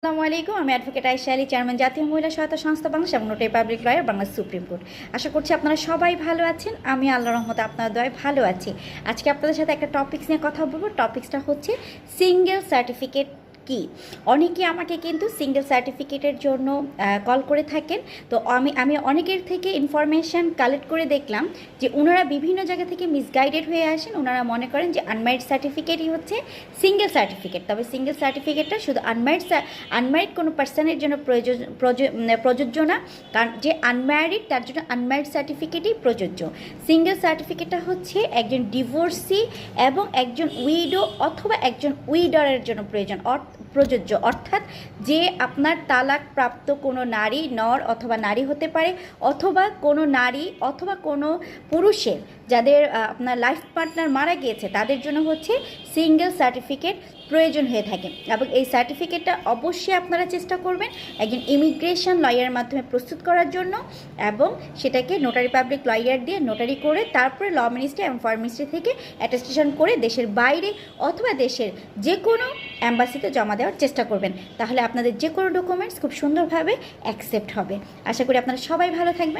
আসসালামু আলাইকুম। আমি অ্যাডভোকেট আয়েশা আলী, চেয়ারম্যান জাতীয় মহিলা সহায়তা সংস্থা বাংলাদেশ এবং notary public lawyer Bangladesh supreme court. আশা করছি আপনারা সবাই ভালো আছেন। আমি আল্লাহর রহমতে আপনার দয়ায় ভালো আছি। আজকে আপনাদের সাথে একটা টপিকস নিয়ে কথা বলবো। টপিক্সটা হচ্ছে সিঙ্গেল সার্টিফিকেট কি। অনেকে আমাকে কিন্তু সিঙ্গেল সার্টিফিকেটের জন্য কল করে থাকেন। তো আমি অনেকের থেকে ইনফরমেশান কালেক্ট করে দেখলাম যে ওনারা বিভিন্ন জায়গা থেকে মিসগাইডেড হয়ে আসেন। ওনারা মনে করেন যে আনম্যারিড সার্টিফিকেটই হচ্ছে সিঙ্গেল সার্টিফিকেট। তবে সিঙ্গেল সার্টিফিকেটটা শুধু আনম্যারিড কোনো পার্সনের জন্য প্রযোজ্য না, কারণ যে আনম্যারিড তার জন্য আনম্যারিড সার্টিফিকেটই প্রযোজ্য। সিঙ্গেল সার্টিফিকেটটা হচ্ছে একজন ডিভোর্সি এবং একজন উইডো অথবা একজন উইডারের জন্য প্রযোজ্য, অর্থাৎ যে আপনার তালাক প্রাপ্ত কোনো নারী নর অথবা নারী হতে পারে, অথবা কোনো নারী অথবা কোনো পুরুষের যাদের আপনার লাইফ পার্টনার মারা গিয়েছে তাদের জন্য হচ্ছে সিঙ্গেল সার্টিফিকেট প্রয়োজন হয়ে থাকে। এবং এই সার্টিফিকেটটা অবশ্যই আপনারা চেষ্টা করবেন একজন ইমিগ্রেশন লয়ারের মাধ্যমে প্রস্তুত করার জন্য, এবং সেটাকে নোটারি পাবলিক লয়ার দিয়ে নোটারি করে তারপরে ল মিনিস্ট্রি এবং ফরেন মিনিস্ট্রি থেকে অ্যাটেস্টেশন করে দেশের বাইরে অথবা দেশের যে কোনো অ্যাম্বাসিতে জমা দেওয়ার চেষ্টা করবেন। তাহলে আপনাদের যে কোনো ডকুমেন্টস খুব সুন্দরভাবে অ্যাকসেপ্ট হবে। আশা করি আপনারা সবাই ভালো থাকবেন।